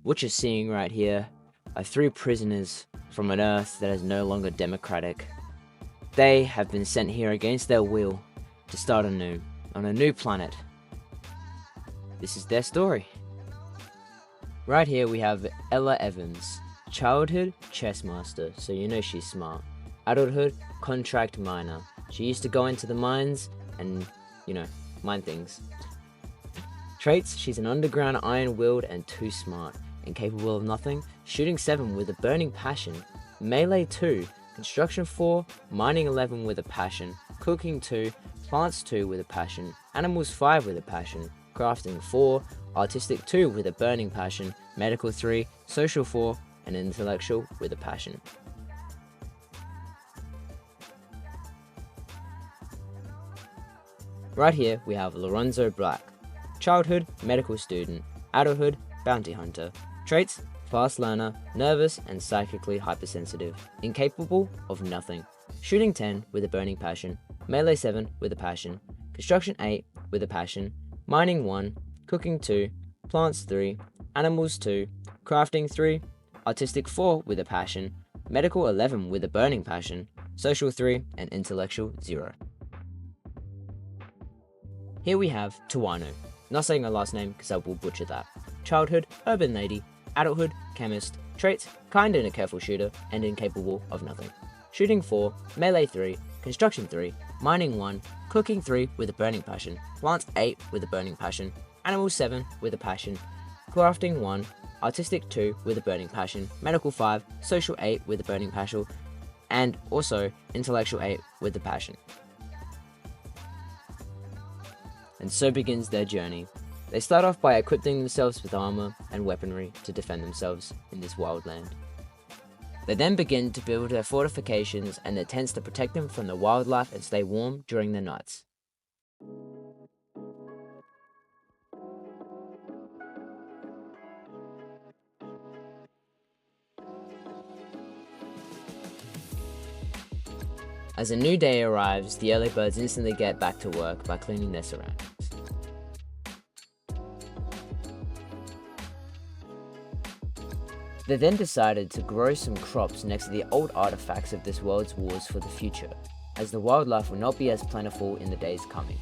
What you're seeing right here are 3 prisoners from an Earth that is no longer democratic. They have been sent here against their will to start anew, on a new planet. This is their story. Right here we have Ella Evans. Childhood, chess master, so you know she's smart. Adulthood, contract miner. She used to go into the mines and, mine things. Traits, she's an underground iron-willed and too smart. Incapable of nothing, shooting 7 with a burning passion, melee 2, construction 4, mining 11 with a passion, cooking 2, plants 2 with a passion, animals 5 with a passion, crafting 4, artistic 2 with a burning passion, medical 3, social 4, and intellectual with a passion. Right here we have Lorenzo Black. Childhood, medical student. Adulthood, bounty hunter. Traits, fast learner, nervous and psychically hypersensitive, incapable of nothing. Shooting 10 with a burning passion, melee 7 with a passion, construction 8 with a passion, mining 1, cooking 2, plants 3, animals 2, crafting 3, artistic 4 with a passion, medical 11 with a burning passion, social 3 and intellectual 0. Here we have Tawano. Not saying her last name because I will butcher that. Childhood, urban lady. Adulthood, chemist. Traits, kind and a careful shooter, and incapable of nothing. Shooting 4, melee 3, construction 3, mining 1, cooking 3 with a burning passion, plants 8 with a burning passion, animals 7 with a passion, crafting 1, artistic 2 with a burning passion, medical 5, social 8 with a burning passion, and also intellectual 8 with a passion. And so begins their journey. They start off by equipping themselves with armor and weaponry to defend themselves in this wild land. They then begin to build their fortifications and their tents to protect them from the wildlife and stay warm during the nights. As a new day arrives, the early birds instantly get back to work by cleaning their surroundings. They then decided to grow some crops next to the old artifacts of this world's wars for the future, as the wildlife will not be as plentiful in the days coming.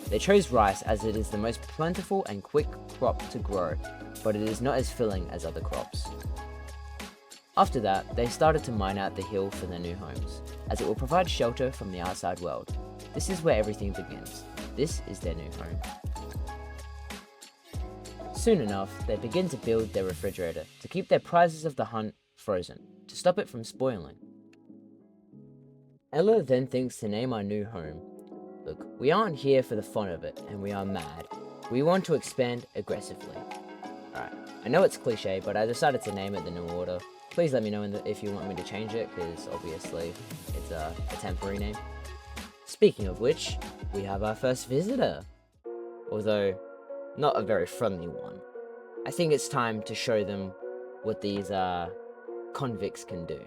They chose rice as it is the most plentiful and quick crop to grow, but it is not as filling as other crops. After that, they started to mine out the hill for their new homes, as it will provide shelter from the outside world. This is where everything begins. This is their new home. Soon enough, they begin to build their refrigerator to keep their prizes of the hunt frozen, to stop it from spoiling. Ella then thinks to name our new home. Look, we aren't here for the fun of it, and we are mad. We want to expand aggressively. Alright, I know it's cliche, but I decided to name it the New Order. Please let me know if you want me to change it, because obviously it's a temporary name. Speaking of which, we have our first visitor. Although, not a very friendly one. I think it's time to show them what these convicts can do.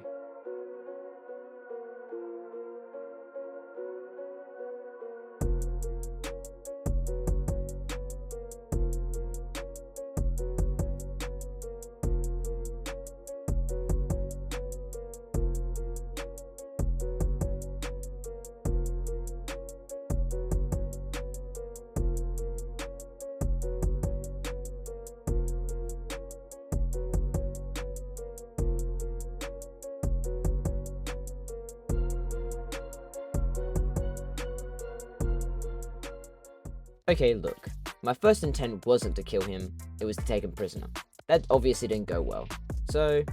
Okay, look, my first intent wasn't to kill him, it was to take him prisoner. That obviously didn't go well, so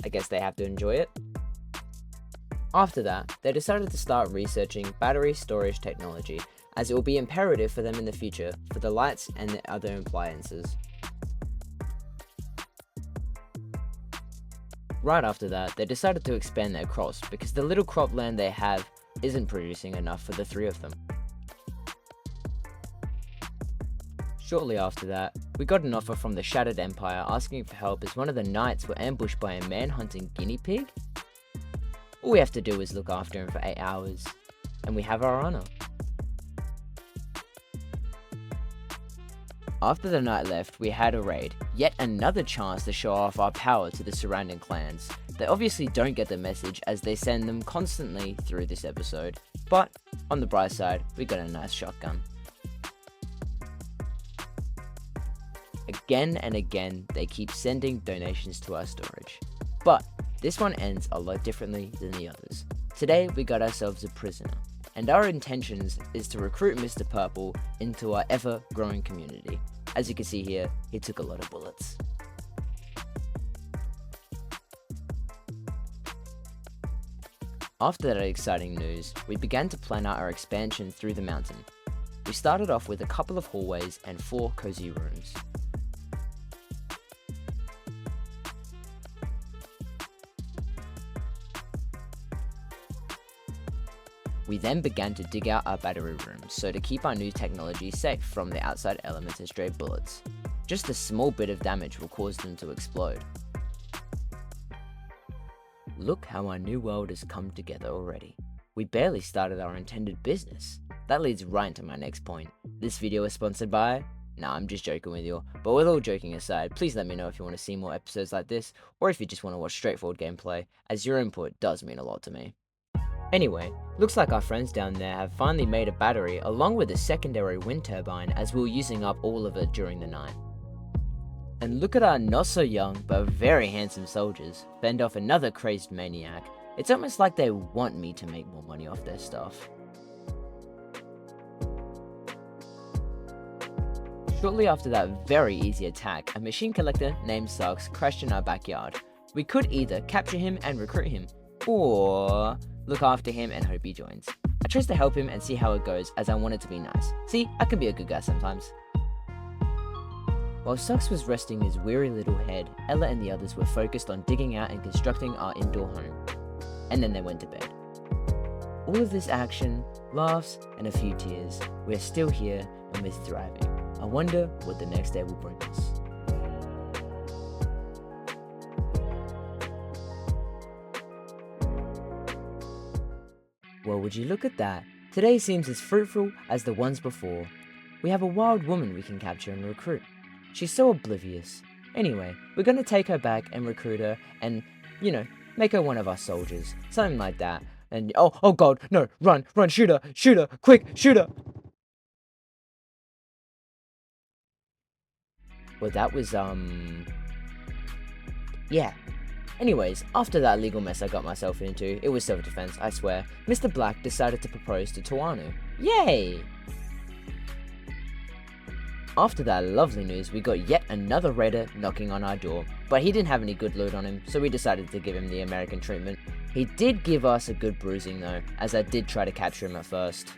I guess they have to enjoy it. After that, they decided to start researching battery storage technology, as it will be imperative for them in the future for the lights and the other appliances. Right after that, they decided to expand their crops because the little cropland they have isn't producing enough for the 3 of them. Shortly after that, we got an offer from the Shattered Empire asking for help as one of the knights were ambushed by a man-hunting guinea pig. All we have to do is look after him for 8 hours, and we have our honor. After the night left, we had a raid, yet another chance to show off our power to the surrounding clans. They obviously don't get the message as they send them constantly through this episode, but on the bright side, we got a nice shotgun. Again and again, they keep sending donations to our storage, but this one ends a lot differently than the others. Today, we got ourselves a prisoner, and our intentions is to recruit Mr. Purple into our ever-growing community. As you can see here, he took a lot of bullets. After that exciting news, we began to plan out our expansion through the mountain. We started off with a couple of hallways and 4 cozy rooms. We then began to dig out our battery rooms so to keep our new technology safe from the outside elements and stray bullets. Just a small bit of damage will cause them to explode. Look how our new world has come together already. We barely started our intended business. That leads right into my next point. This video is sponsored by... Nah, I'm just joking with you, but with all joking aside, please let me know if you want to see more episodes like this, or if you just want to watch straightforward gameplay, as your input does mean a lot to me. Anyway, looks like our friends down there have finally made a battery along with a secondary wind turbine as we were using up all of it during the night. And look at our not so young but very handsome soldiers fend off another crazed maniac. It's almost like they want me to make more money off their stuff. Shortly after that very easy attack, a machine collector named Sucks crashed in our backyard. We could either capture him and recruit him, or look after him and hope he joins. I chose to help him and see how it goes as I wanted to be nice. See, I can be a good guy sometimes. While Sucks was resting his weary little head, Ella and the others were focused on digging out and constructing our indoor home. And then they went to bed. All of this action, laughs, and a few tears, we're still here and we're thriving. I wonder what the next day will bring us. Well, would you look at that? Today seems as fruitful as the ones before. We have a wild woman we can capture and recruit. She's so oblivious. Anyway, we're gonna take her back and recruit her and, make her one of our soldiers. Something like that. And, oh god, no, run, shoot her, quick, shoot her! Well, that was, yeah. Anyways, after that legal mess I got myself into, it was self-defense, I swear, Mr. Black decided to propose to Tawanu. Yay! After that lovely news, we got yet another raider knocking on our door, but he didn't have any good loot on him, so we decided to give him the American treatment. He did give us a good bruising though, as I did try to capture him at first.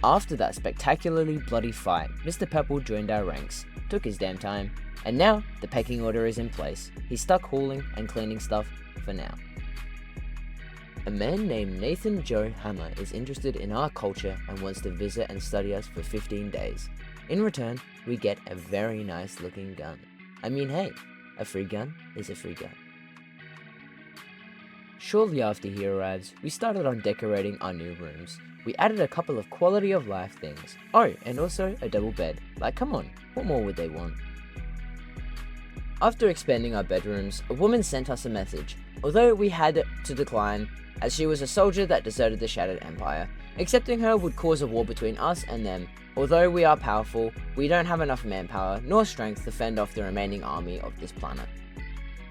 After that spectacularly bloody fight, Mr. Purple joined our ranks, took his damn time, and now the pecking order is in place. He's stuck hauling and cleaning stuff for now. A man named Nathan Joe Hammer is interested in our culture and wants to visit and study us for 15 days. In return, we get a very nice looking gun. I mean, hey, a free gun is a free gun. Shortly after he arrives, we started on decorating our new rooms. We added a couple of quality of life things. Oh, and also a double bed. Like, come on, what more would they want? After expanding our bedrooms, a woman sent us a message, although we had to decline, as she was a soldier that deserted the Shattered Empire. Accepting her would cause a war between us and them. Although we are powerful, we don't have enough manpower nor strength to fend off the remaining army of this planet.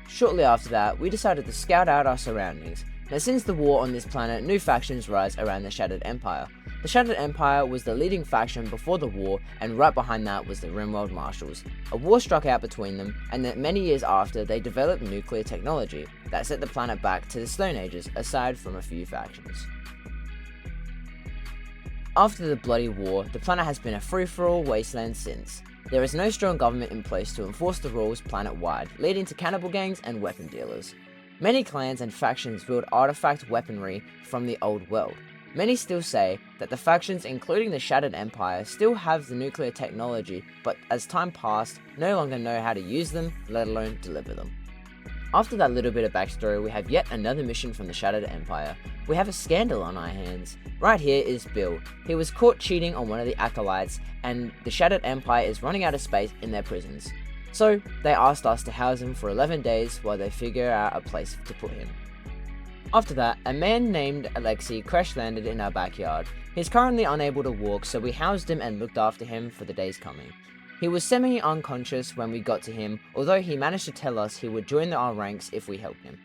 Shortly after that, we decided to scout out our surroundings. Now, since the war on this planet, new factions rise around the Shattered Empire. The Shattered Empire was the leading faction before the war, and right behind that was the Rimworld Marshals. A war struck out between them, and that many years after, they developed nuclear technology that set the planet back to the Stone Ages, aside from a few factions. After the bloody war, the planet has been a free-for-all wasteland since. There is no strong government in place to enforce the rules planet-wide, leading to cannibal gangs and weapon dealers. Many clans and factions wield artifact weaponry from the old world. Many still say that the factions, including the Shattered Empire, still have the nuclear technology, but as time passed, no longer know how to use them, let alone deliver them. After that little bit of backstory, we have yet another mission from the Shattered Empire. We have a scandal on our hands. Right here is Bill. He was caught cheating on one of the acolytes, and the Shattered Empire is running out of space in their prisons. So, they asked us to house him for 11 days while they figure out a place to put him. After that, a man named Alexei crash landed in our backyard. He's currently unable to walk, so we housed him and looked after him for the days coming. He was semi-unconscious when we got to him, although he managed to tell us he would join our ranks if we helped him.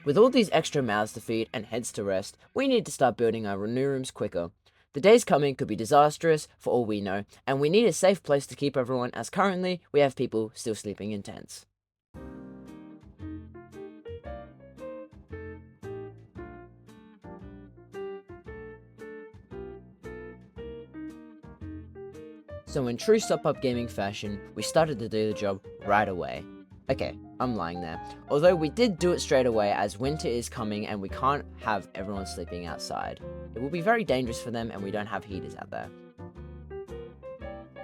With all these extra mouths to feed and heads to rest, we need to start building our new rooms quicker. The days coming could be disastrous for all we know, and we need a safe place to keep everyone, as currently we have people still sleeping in tents. So in true stop-up gaming fashion, we started to do the job right away. Okay, I'm lying there. Although we did do it straight away, as winter is coming and we can't have everyone sleeping outside. It will be very dangerous for them and we don't have heaters out there.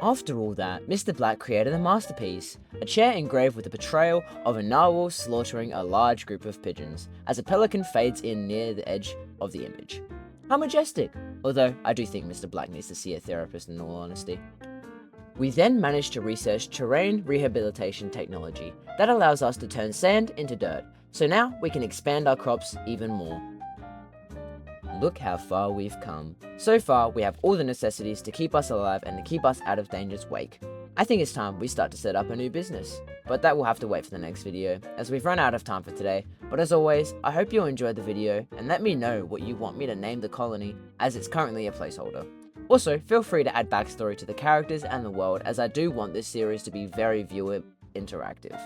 After all that, Mr. Black created a masterpiece, a chair engraved with the portrayal of a narwhal slaughtering a large group of pigeons, as a pelican fades in near the edge of the image. How majestic! Although, I do think Mr. Black needs to see a therapist in all honesty. We then managed to research terrain rehabilitation technology that allows us to turn sand into dirt, so now we can expand our crops even more. Look how far we've come. So far, we have all the necessities to keep us alive and to keep us out of danger's wake. I think it's time we start to set up a new business, but that will have to wait for the next video, as we've run out of time for today. But as always, I hope you enjoyed the video, and let me know what you want me to name the colony, as it's currently a placeholder. Also, feel free to add backstory to the characters and the world, as I do want this series to be very viewer interactive.